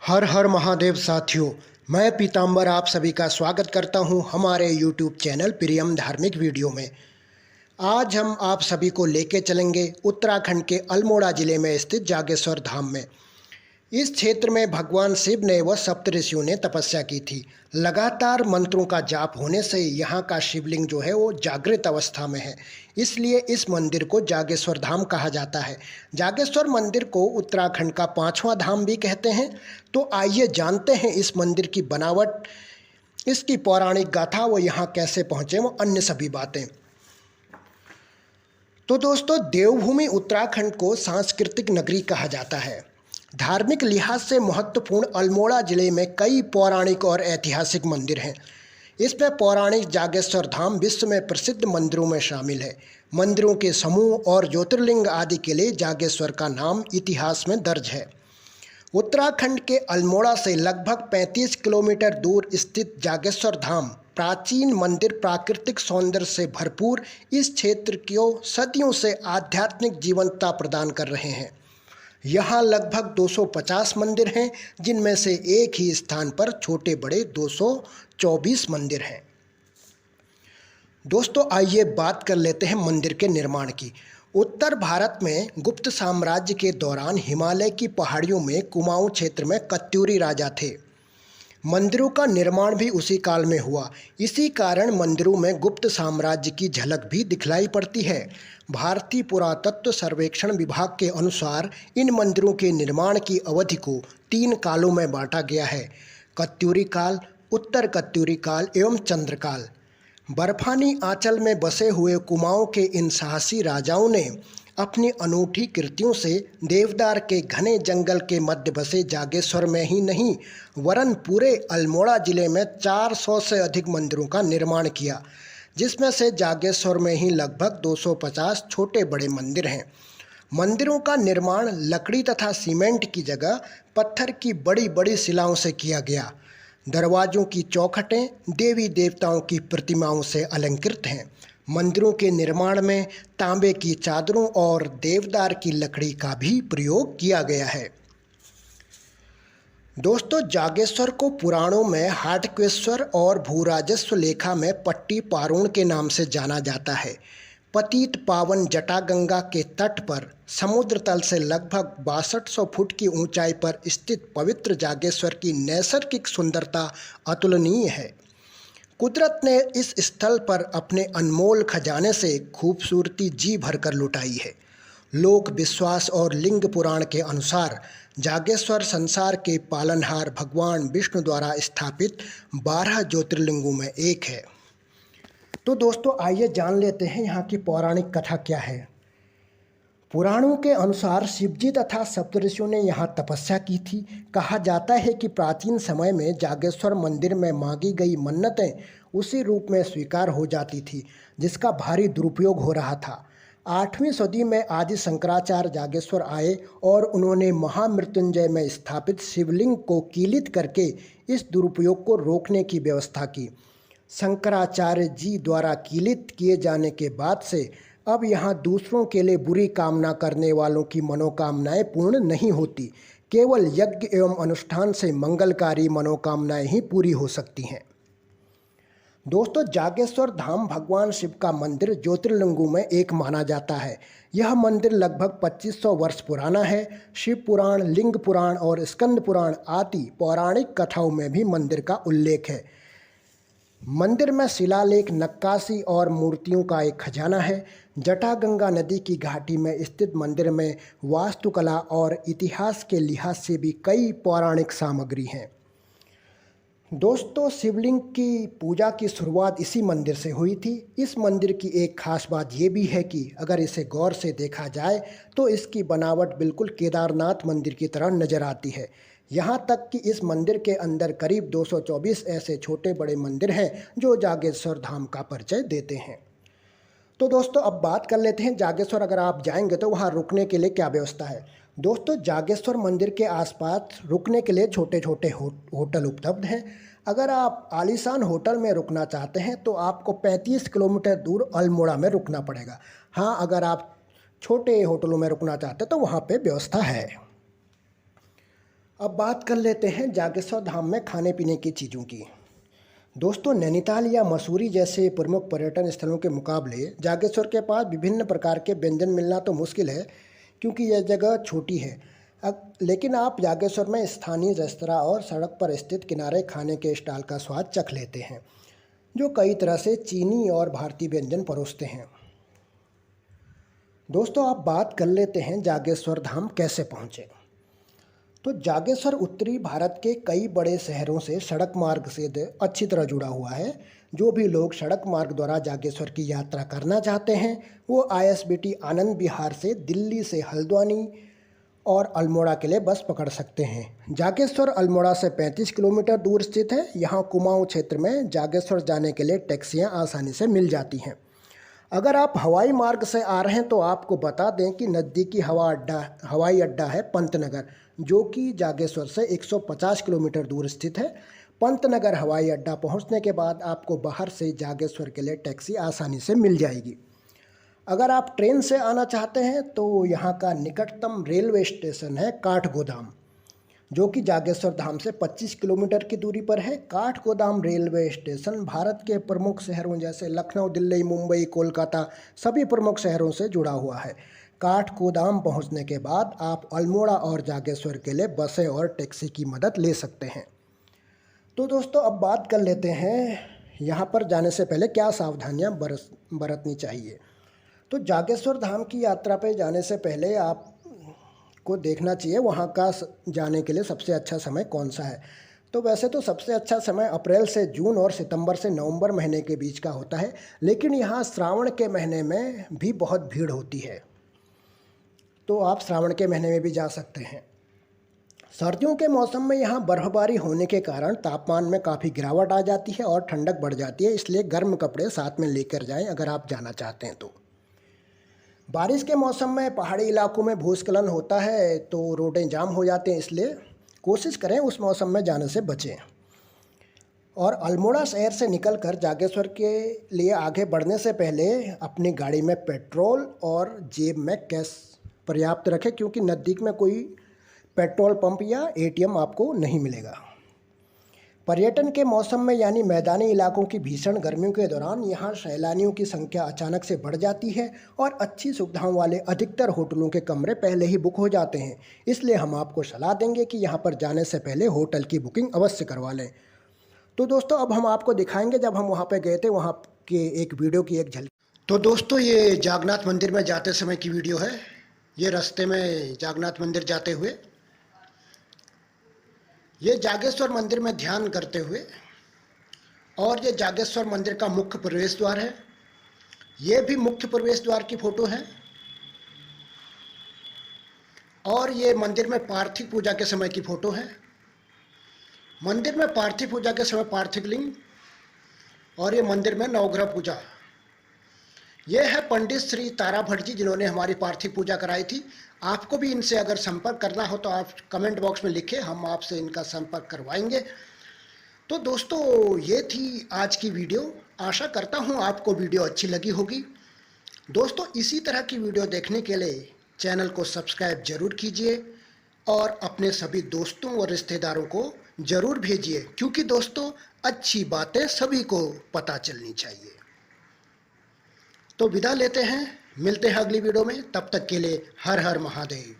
हर हर महादेव साथियों। मैं पीताम्बर आप सभी का स्वागत करता हूं हमारे YouTube चैनल प्रियम धार्मिक वीडियो में। आज हम आप सभी को लेके चलेंगे उत्तराखंड के अल्मोड़ा जिले में स्थित जागेश्वर धाम में। इस क्षेत्र में भगवान शिव ने व सप्तऋषियों ने तपस्या की थी। लगातार मंत्रों का जाप होने से यहाँ का शिवलिंग जो है वो जागृत अवस्था में है, इसलिए इस मंदिर को जागेश्वर धाम कहा जाता है। जागेश्वर मंदिर को उत्तराखंड का 5वां धाम भी कहते हैं। तो आइए जानते हैं इस मंदिर की बनावट, इसकी पौराणिक गाथा, वो यहाँ कैसे पहुँचे, वो अन्य सभी बातें। तो दोस्तों, देवभूमि उत्तराखंड को सांस्कृतिक नगरी कहा जाता है। धार्मिक लिहाज से महत्वपूर्ण अल्मोड़ा जिले में कई पौराणिक और ऐतिहासिक मंदिर हैं। इसमें पौराणिक जागेश्वर धाम विश्व में प्रसिद्ध मंदिरों में शामिल है। मंदिरों के समूह और ज्योतिर्लिंग आदि के लिए जागेश्वर का नाम इतिहास में दर्ज है। उत्तराखंड के अल्मोड़ा से लगभग 35 किलोमीटर दूर स्थित जागेश्वर धाम प्राचीन मंदिर प्राकृतिक सौंदर्य से भरपूर इस क्षेत्र को सदियों से आध्यात्मिक जीवंतता प्रदान कर रहे हैं। यहाँ लगभग 250 मंदिर हैं, जिनमें से एक ही स्थान पर छोटे बड़े 224 मंदिर हैं। दोस्तों, आइए बात कर लेते हैं मंदिर के निर्माण की। उत्तर भारत में गुप्त साम्राज्य के दौरान हिमालय की पहाड़ियों में कुमाऊं क्षेत्र में कत्यूरी राजा थे। मंदिरों का निर्माण भी उसी काल में हुआ। इसी कारण मंदिरों में गुप्त साम्राज्य की झलक भी दिखलाई पड़ती है। भारतीय पुरातत्व सर्वेक्षण विभाग के अनुसार इन मंदिरों के निर्माण की अवधि को 3 कालों में बांटा गया है: कत्यूरी काल, उत्तर कत्यूरी काल एवं चंद्रकाल। बर्फानी आंचल में बसे हुए कुमाऊं के इन साहसी राजाओं ने अपनी अनूठी कृतियों से देवदार के घने जंगल के मध्य बसे जागेश्वर में ही नहीं, वरन पूरे अल्मोड़ा जिले में 400 से अधिक मंदिरों का निर्माण किया, जिसमें से जागेश्वर में ही लगभग 250 छोटे बड़े मंदिर हैं। मंदिरों का निर्माण लकड़ी तथा सीमेंट की जगह पत्थर की बड़ी बड़ी शिलाओं से किया गया। दरवाजों की चौखटें देवी देवताओं की प्रतिमाओं से अलंकृत हैं। मंदिरों के निर्माण में तांबे की चादरों और देवदार की लकड़ी का भी प्रयोग किया गया है। दोस्तों, जागेश्वर को पुराणों में हाटकेश्वर और भूराजस्व लेखा में पट्टी पारोण के नाम से जाना जाता है। पतित पावन जटागंगा के तट पर समुद्र तल से लगभग 6200 फुट की ऊंचाई पर स्थित पवित्र जागेश्वर की नैसर्गिक सुंदरता अतुलनीय है। कुदरत ने इस स्थल पर अपने अनमोल खजाने से खूबसूरती जी भरकर लुटाई है। लोक विश्वास और लिंग पुराण के अनुसार जागेश्वर संसार के पालनहार भगवान विष्णु द्वारा स्थापित 12 ज्योतिर्लिंगों में एक है। तो दोस्तों, आइए जान लेते हैं यहाँ की पौराणिक कथा क्या है। पुराणों के अनुसार शिवजी तथा सप्तऋषियों ने यहाँ तपस्या की थी। कहा जाता है कि प्राचीन समय में जागेश्वर मंदिर में मांगी गई मन्नतें उसी रूप में स्वीकार हो जाती थी, जिसका भारी दुरुपयोग हो रहा था। 8वीं सदी में आदि शंकराचार्य जागेश्वर आए और उन्होंने महामृत्युंजय में स्थापित शिवलिंग को कीलित करके इस दुरुपयोग को रोकने की व्यवस्था की। शंकराचार्य जी द्वारा कीलित किए जाने के बाद से अब यहाँ दूसरों के लिए बुरी कामना करने वालों की मनोकामनाएं पूर्ण नहीं होती। केवल यज्ञ एवं अनुष्ठान से मंगलकारी मनोकामनाएं ही पूरी हो सकती हैं। दोस्तों, जागेश्वर धाम भगवान शिव का मंदिर ज्योतिर्लिंगों में एक माना जाता है। यह मंदिर लगभग 2500 वर्ष पुराना है। शिव पुराण, लिंग पुराण और स्कंद पुराण आदि पौराणिक कथाओं में भी मंदिर का उल्लेख है। मंदिर में शिलालेख, नक्काशी और मूर्तियों का एक खजाना है। जटागंगा नदी की घाटी में स्थित मंदिर में वास्तुकला और इतिहास के लिहाज से भी कई पौराणिक सामग्री हैं। दोस्तों, शिवलिंग की पूजा की शुरुआत इसी मंदिर से हुई थी। इस मंदिर की एक खास बात ये भी है कि अगर इसे गौर से देखा जाए तो इसकी बनावट बिल्कुल केदारनाथ मंदिर की तरह नजर आती है। यहाँ तक कि इस मंदिर के अंदर करीब 224 ऐसे छोटे बड़े मंदिर हैं जो जागेश्वर धाम का परिचय देते हैं। तो दोस्तों, अब बात कर लेते हैं जागेश्वर अगर आप जाएंगे तो वहाँ रुकने के लिए क्या व्यवस्था है। दोस्तों, जागेश्वर मंदिर के आसपास रुकने के लिए छोटे छोटे होटल उपलब्ध हैं। अगर आप आलीशान होटल में रुकना चाहते हैं तो आपको 35 किलोमीटर दूर अल्मोड़ा में रुकना पड़ेगा। हाँ, अगर आप छोटे होटलों में रुकना चाहते हैं तो वहाँ पे व्यवस्था है। अब बात कर लेते हैं जागेश्वर धाम में खाने पीने की चीज़ों की। दोस्तों, नैनीताल या मसूरी जैसे प्रमुख पर्यटन स्थलों के मुकाबले जागेश्वर के पास विभिन्न प्रकार के व्यंजन मिलना तो मुश्किल है, क्योंकि यह जगह छोटी है। लेकिन आप जागेश्वर में स्थानीय रेस्तरां और सड़क पर स्थित किनारे खाने के स्टॉल का स्वाद चख लेते हैं, जो कई तरह से चीनी और भारतीय व्यंजन परोसते हैं। दोस्तों, आप बात कर लेते हैं जागेश्वर धाम कैसे पहुँचे। तो जागेश्वर उत्तरी भारत के कई बड़े शहरों से सड़क मार्ग से अच्छी तरह जुड़ा हुआ है। जो भी लोग सड़क मार्ग द्वारा जागेश्वर की यात्रा करना चाहते हैं, वो आईएसबीटी आनंद विहार से दिल्ली से हल्द्वानी और अल्मोड़ा के लिए बस पकड़ सकते हैं। जागेश्वर अल्मोड़ा से 35 किलोमीटर दूर स्थित है। यहाँ कुमाऊँ क्षेत्र में जागेश्वर जाने के लिए टैक्सियाँ आसानी से मिल जाती हैं। अगर आप हवाई मार्ग से आ रहे हैं तो आपको बता दें कि नज़दीकी हवाई अड्डा है पंतनगर, जो कि जागेश्वर से 150 किलोमीटर दूर स्थित है। पंतनगर हवाई अड्डा पहुंचने के बाद आपको बाहर से जागेश्वर के लिए टैक्सी आसानी से मिल जाएगी। अगर आप ट्रेन से आना चाहते हैं तो यहाँ का निकटतम रेलवे स्टेशन है काठगोदाम, जो कि जागेश्वर धाम से 25 किलोमीटर की दूरी पर है। काठगोदाम रेलवे स्टेशन भारत के प्रमुख शहरों जैसे लखनऊ, दिल्ली, मुंबई, कोलकाता सभी प्रमुख शहरों से जुड़ा हुआ है। काठगोदाम पहुंचने के बाद आप अल्मोड़ा और जागेश्वर के लिए बसें और टैक्सी की मदद ले सकते हैं। तो दोस्तों, अब बात कर लेते हैं यहाँ पर जाने से पहले क्या सावधानियाँ बरतनी चाहिए। तो जागेश्वर धाम की यात्रा पर जाने से पहले आप को देखना चाहिए वहाँ का जाने के लिए सबसे अच्छा समय कौन सा है। तो वैसे तो सबसे अच्छा समय अप्रैल से जून और सितंबर से नवंबर महीने के बीच का होता है, लेकिन यहाँ श्रावण के महीने में भी बहुत भीड़ होती है, तो आप श्रावण के महीने में भी जा सकते हैं। सर्दियों के मौसम में यहाँ बर्फबारी होने के कारण तापमान में काफ़ी गिरावट आ जाती है और ठंडक बढ़ जाती है, इसलिए गर्म कपड़े साथ में लेकर जाएं अगर आप जाना चाहते हैं तो। बारिश के मौसम में पहाड़ी इलाकों में भूस्खलन होता है तो रोडें जाम हो जाते हैं, इसलिए कोशिश करें उस मौसम में जाने से बचें। और अल्मोड़ा शहर से निकलकर जागेश्वर के लिए आगे बढ़ने से पहले अपनी गाड़ी में पेट्रोल और जेब में कैश पर्याप्त रखें, क्योंकि नज़दीक में कोई पेट्रोल पंप या एटीएम आपको नहीं मिलेगा। पर्यटन के मौसम में यानी मैदानी इलाकों की भीषण गर्मियों के दौरान यहाँ सैलानियों की संख्या अचानक से बढ़ जाती है और अच्छी सुविधाओं वाले अधिकतर होटलों के कमरे पहले ही बुक हो जाते हैं। इसलिए हम आपको सलाह देंगे कि यहाँ पर जाने से पहले होटल की बुकिंग अवश्य करवा लें। तो दोस्तों, अब हम आपको दिखाएंगे जब हम वहाँ पर गए थे वहाँ के एक वीडियो की एक झलक। तो दोस्तों, ये जागन्नाथ मंदिर में जाते समय की वीडियो है। ये रास्ते में जागन्नाथ मंदिर जाते हुए, ये जागेश्वर मंदिर में ध्यान करते हुए, और ये जागेश्वर मंदिर का मुख्य प्रवेश द्वार है। ये भी मुख्य प्रवेश द्वार की फ़ोटो है। और ये मंदिर में पार्थिव पूजा के समय की फ़ोटो है। मंदिर में पार्थिव पूजा के समय पार्थिव लिंग, और ये मंदिर में नवग्रह पूजा। ये है पंडित श्री तारा भट्ट जी, जिन्होंने हमारी पार्थिव पूजा कराई थी। आपको भी इनसे अगर संपर्क करना हो तो आप कमेंट बॉक्स में लिखें, हम आपसे इनका संपर्क करवाएंगे। तो दोस्तों, ये थी आज की वीडियो। आशा करता हूँ आपको वीडियो अच्छी लगी होगी। दोस्तों, इसी तरह की वीडियो देखने के लिए चैनल को सब्सक्राइब जरूर कीजिए और अपने सभी दोस्तों और रिश्तेदारों को ज़रूर भेजिए, क्योंकि दोस्तों अच्छी बातें सभी को पता चलनी चाहिए। तो विदा लेते हैं, मिलते हैं अगली वीडियो में। तब तक के लिए हर हर महादेव।